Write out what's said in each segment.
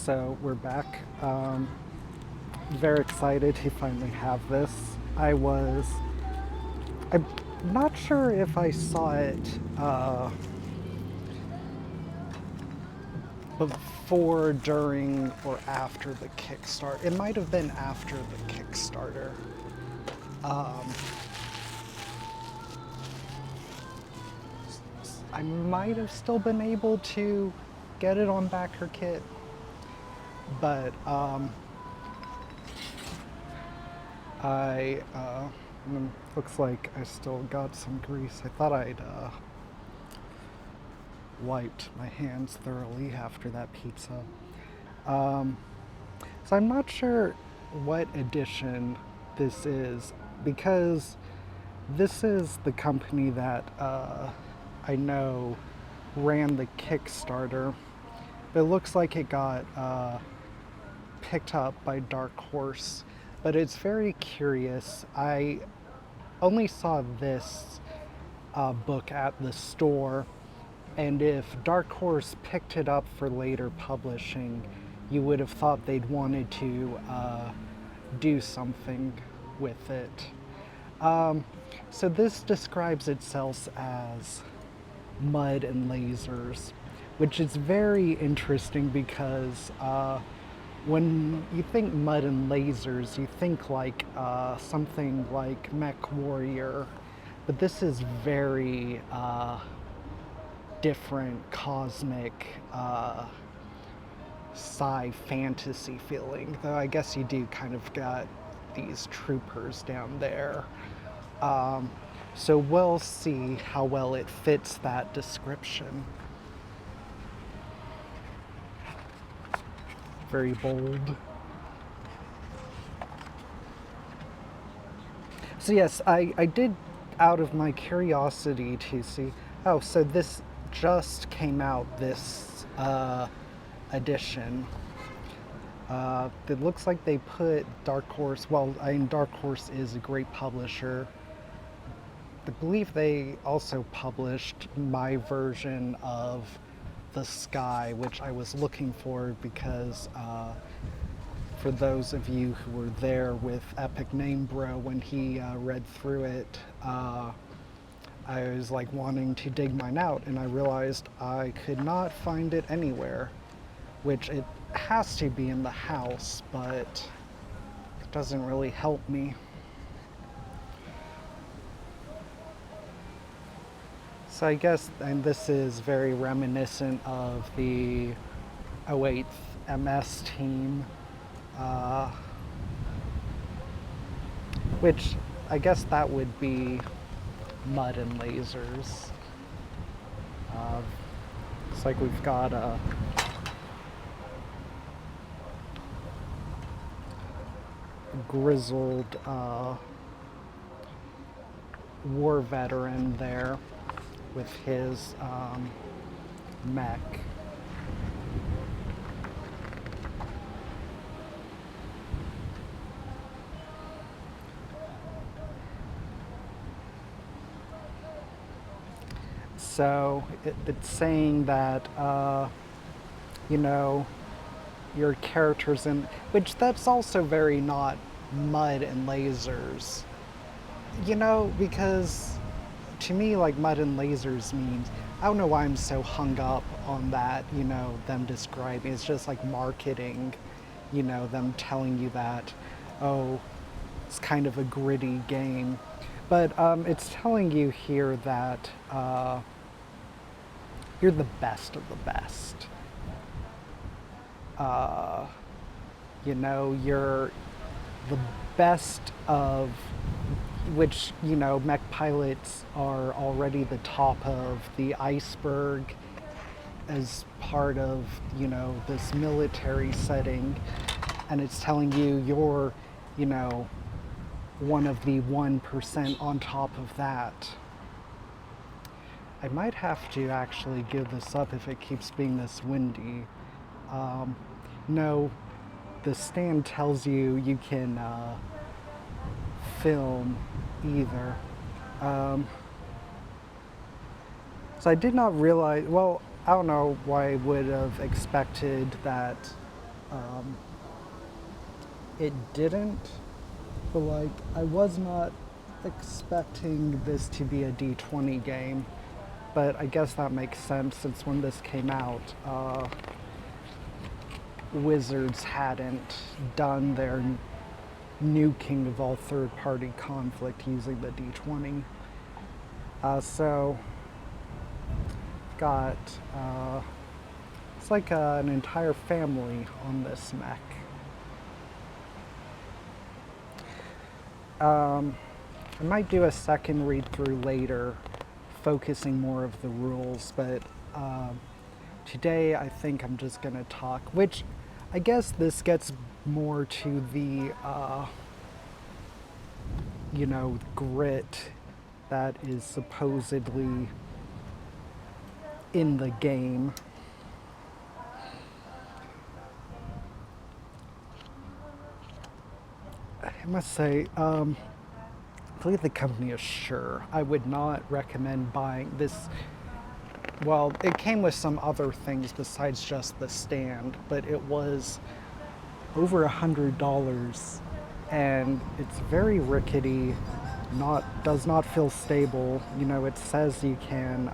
So we're back. Very excited to finally have this. I'm not sure if I saw it before, during, or after the Kickstarter. It might have been after the Kickstarter. I might have still been able to get it on BackerKit, but looks like I still got some grease. I thought I'd wiped my hands thoroughly after that pizza. So I'm not sure what edition this is, because this is the company that I know ran the Kickstarter. But it looks like it got picked up by Dark Horse. But it's very curious. I only saw this book at the store, and if Dark Horse picked it up for later publishing, you would have thought they'd wanted to do something with it. So this describes itself as mud and lasers, which is very interesting because when you think mud and lasers, you think like something like Mech Warrior, but this is very different, cosmic, sci fantasy feeling. Though I guess you do kind of got these troopers down there. So we'll see how well it fits that description. Very bold. So yes, I did, out of my curiosity, to see, oh, so this just came out, this edition. It looks like they put Dark Horse, well, I mean, Dark Horse is a great publisher. I believe they also published my version of The Sky, which I was looking for because for those of you who were there with Epic Name Bro when he read through it, I was like wanting to dig mine out, and I realized I could not find it anywhere, which it has to be in the house, but it doesn't really help me. So I guess, and this is very reminiscent of the 08th MS team, which I guess that would be mud and lasers. It's like we've got a grizzled war veteran there with his mech. So it's saying that, you know, your characters in, which that's also very not mud and lasers, you know, because to me, like, mud and lasers means, I don't know why I'm so hung up on that, you know, them describing, it's just like marketing, you know, them telling you that, oh, it's kind of a gritty game. But it's telling you here that you're the best of the best. You know, you're the best of, which, you know, mech pilots are already the top of the iceberg as part of, you know, this military setting. And it's telling you you're, you know, one of the 1% on top of that. I might have to actually give this up if it keeps being this windy. No, the stand tells you you can film either. So I did not realize, well, I don't know why I would have expected that It didn't, but like I was not expecting this to be a D20 game, but I guess that makes sense since when this came out, Wizards hadn't done their nuking of all third-party conflict using the D20. So got it's like an entire family on this mech. I might do a second read through later, focusing more of the rules, but today I think I'm just gonna talk, which I guess this gets more to the, grit that is supposedly in the game. I must say, I believe the company is Sure. I would not recommend buying this. Well, it came with some other things besides just the stand, but it was over $100, and it's very rickety. Does not feel stable. It says you can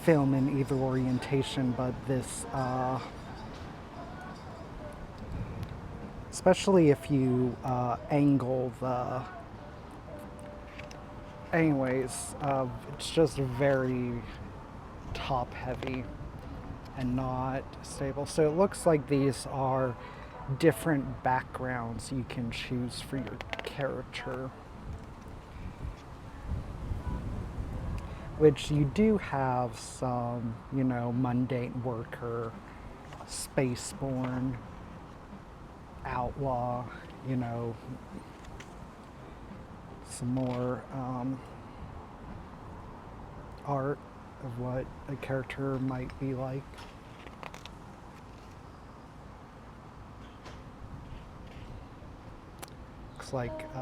film in either orientation, but this, especially if you angle the. Anyways, it's just very top heavy and not stable. So it looks like these are different backgrounds you can choose for your character, which you do have some, mundane worker, spaceborne, outlaw, some more art of what a character might be like. Looks like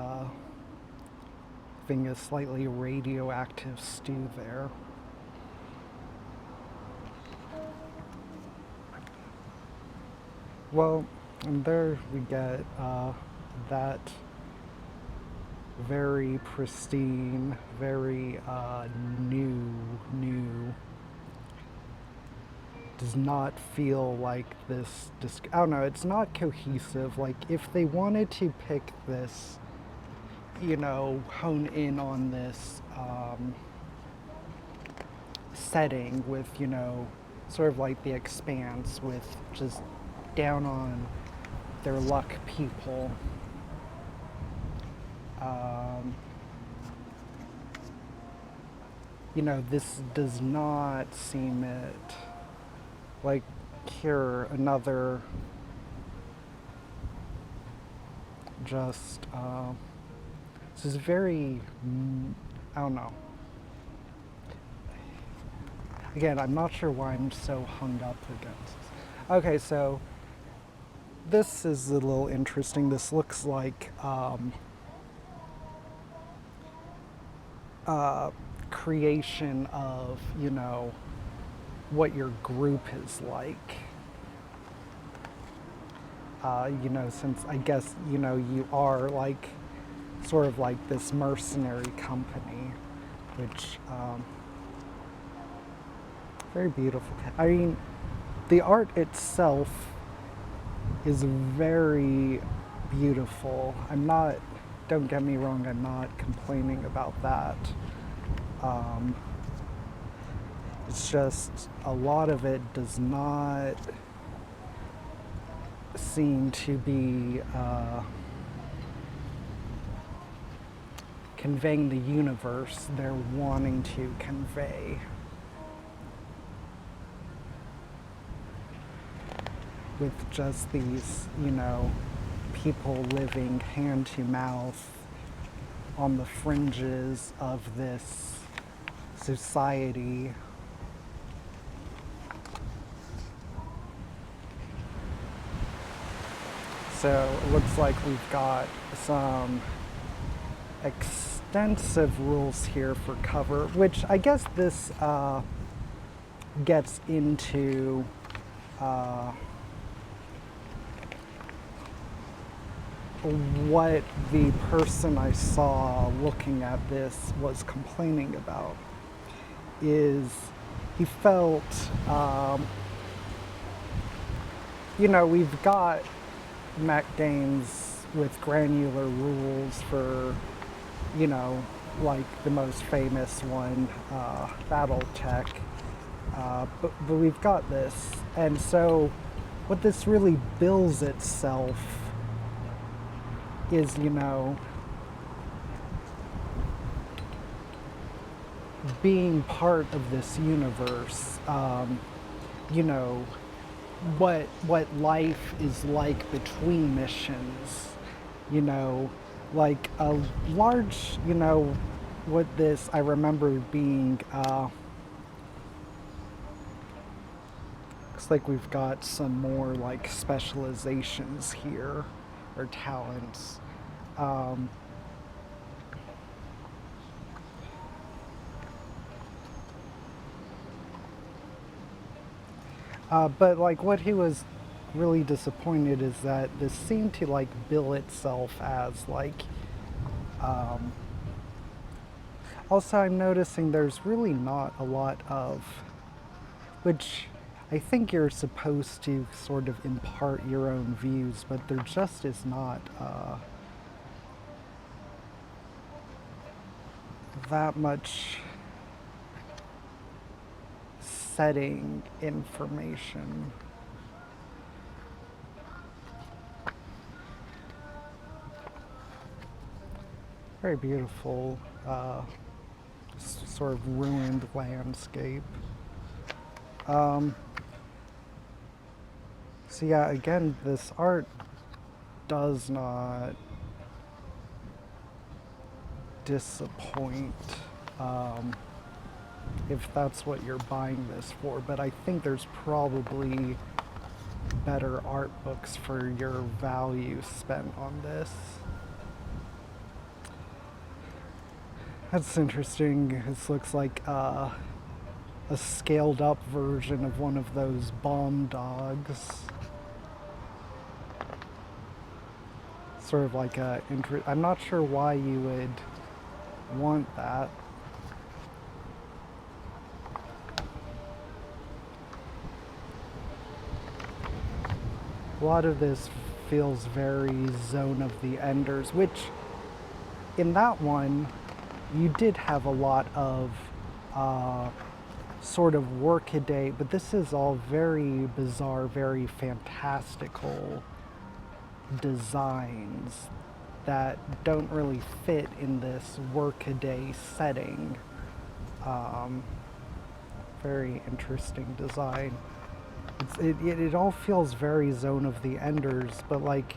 having a slightly radioactive stew there. Well, and there we get that very pristine, very new. Does not feel like this. I don't know. It's not cohesive. Like if they wanted to pick this, hone in on this setting with, sort of like The Expanse, with just down on their luck people. This does not seem it. Like here, another just, this is very, I don't know. Again, I'm not sure why I'm so hung up against this. Okay, so this is a little interesting. This looks like creation of, what your group is like. Since I guess, you are like, sort of like this mercenary company, which, very beautiful. I mean, the art itself is very beautiful. Don't get me wrong, I'm not complaining about that. It's just a lot of it does not seem to be conveying the universe they're wanting to convey. With just these, people living hand to mouth on the fringes of this society. So it looks like we've got some extensive rules here for cover, which I guess this gets into what the person I saw looking at this was complaining about is he felt, we've got mech games with granular rules for, you know, like the most famous one, Battletech. But we've got this. And so what this really bills itself is, being part of this universe, you know, what life is like between missions, like a large, what this I remember being. Looks like we've got some more like specializations here, or talents. Um, but like what he was really disappointed is that this seemed to like bill itself as like. Um, Also, I'm noticing there's really not a lot of, which I think you're supposed to sort of impart your own views, but there just is not that much setting information. Very beautiful, sort of ruined landscape. Um, so yeah, again, this art does not disappoint, if that's what you're buying this for, but I think there's probably better art books for your value spent on this. That's interesting. This looks like a scaled up version of one of those bomb dogs. Sort of like I'm not sure why you would want that. A lot of this feels very Zone of the Enders, which in that one you did have a lot of sort of workaday, but this is all very bizarre, very fantastical designs that don't really fit in this workaday setting. Very interesting design. It all feels very Zone of the Enders, but like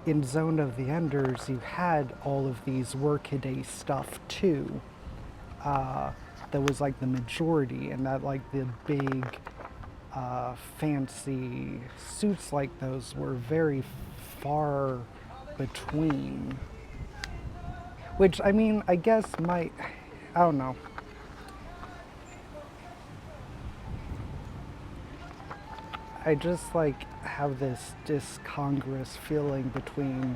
in Zone of the Enders, you had all of these workaday stuff too. That was like the majority, and that like the big fancy suits like those were very far between. Which, I mean, I guess I don't know. I just like have this discongruous feeling between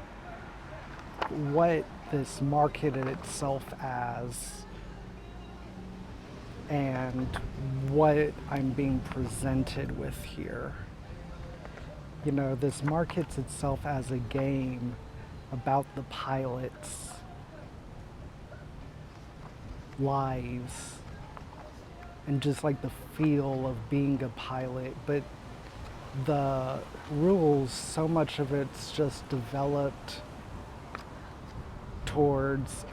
what this marketed itself as and what I'm being presented with here. This markets itself as a game about the pilots' lives and just like the feel of being a pilot, but the rules, so much of it's just developed towards,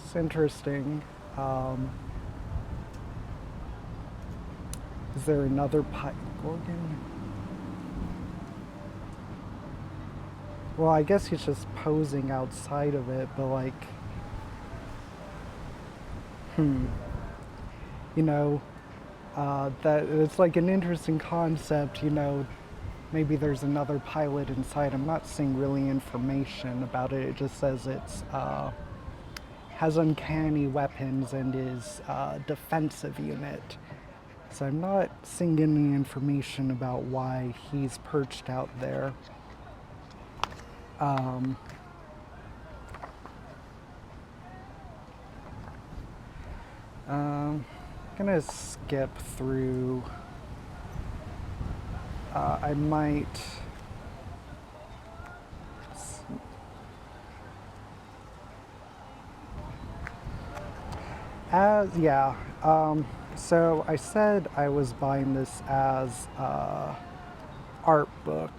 it's interesting. Is there another Gorgon? Well, I guess he's just posing outside of it, but like, that it's like an interesting concept, maybe there's another pilot inside. I'm not seeing really information about it. It just says it's has uncanny weapons and is a defensive unit. So I'm not seeing any information about why he's perched out there. Um, I'm gonna skip through. I might. Yeah. So I said I was buying this as art book.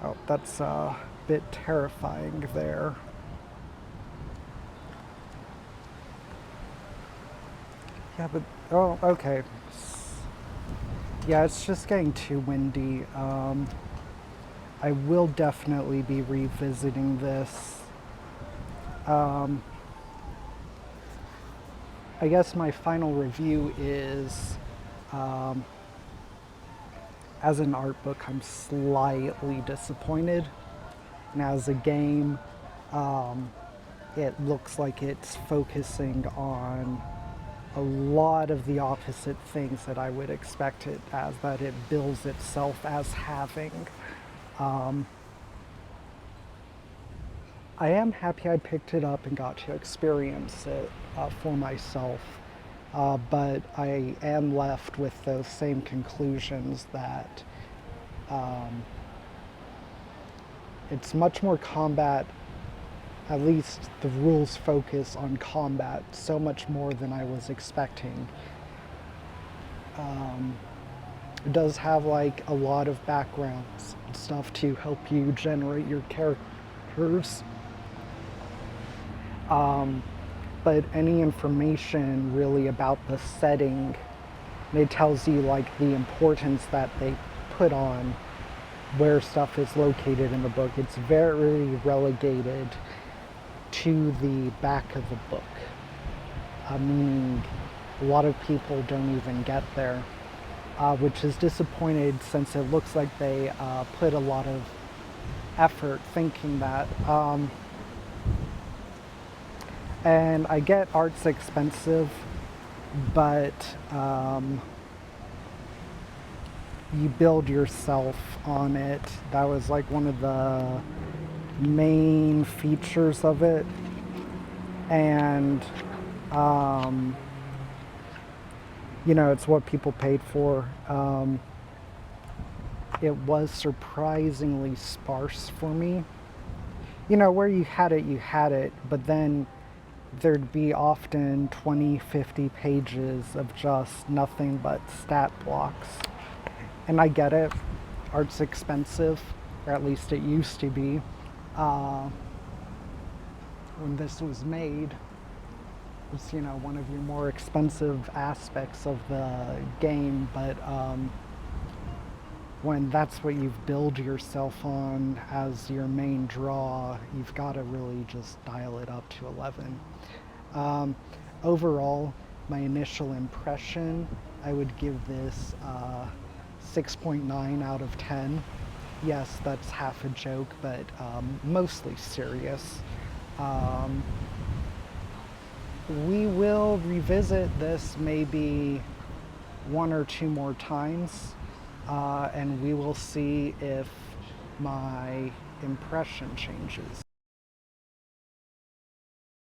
Oh, that's a bit terrifying there. Yeah, but oh, okay. Yeah, it's just getting too windy. I will definitely be revisiting this. I guess my final review is, as an art book, I'm slightly disappointed. And as a game, it looks like it's focusing on a lot of the opposite things that I would expect it as, that it bills itself as having. I am happy I picked it up and got to experience it for myself, but I am left with those same conclusions that it's much more combat. At least the rules focus on combat so much more than I was expecting. It does have like a lot of backgrounds and stuff to help you generate your characters. But any information really about the setting, it tells you like the importance that they put on where stuff is located in the book. It's very relegated to the back of the book. Meaning a lot of people don't even get there, which is disappointed since it looks like they put a lot of effort thinking that. And I get art's expensive, but you build yourself on it. That was like one of the main features of it. And it's what people paid for. It was surprisingly sparse for me. Where you had it, but then there'd be often 20, 50 pages of just nothing but stat blocks. And I get it, art's expensive, or at least it used to be. When this was made, it was, one of your more expensive aspects of the game, but when that's what you've built yourself on as your main draw, you've got to really just dial it up to 11. Overall, my initial impression, I would give this 6.9 out of 10. Yes, that's half a joke, but mostly serious. We will revisit this maybe one or two more times, and we will see if my impression changes.